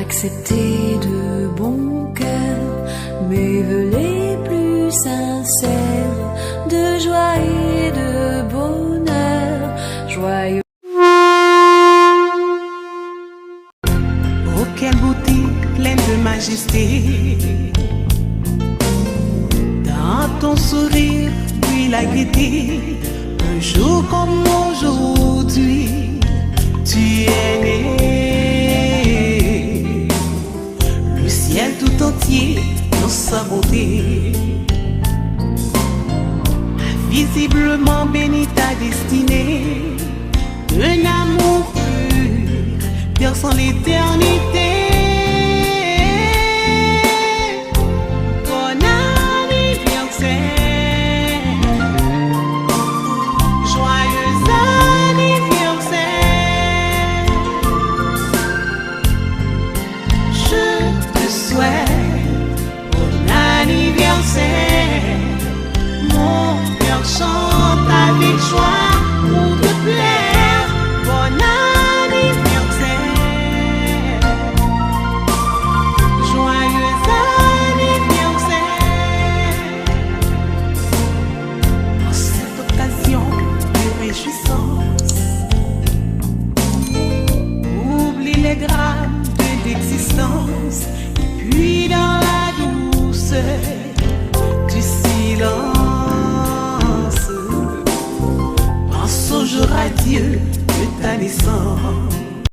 accepter de bon cœur mes vœux les plus sincères de joie et de bonheur. Joyeux. Oh, quelle beauté pleine de majesté, dans ton sourire puis la gaieté. Un jour comme aujourd'hui, tu es né. Le ciel tout entier dans sa beauté a visiblement béni ta destinée. Un amour pur perçant l'éternité. Bon anniversaire. Mon cœur chante avec joie pour te plaire. Bon anniversaire, joyeux anniversaire. En cette occasion de réjouissance, oublie les drames de l'existence, et puis dans la douceur du silence, pense au jour à Dieu de ta naissance.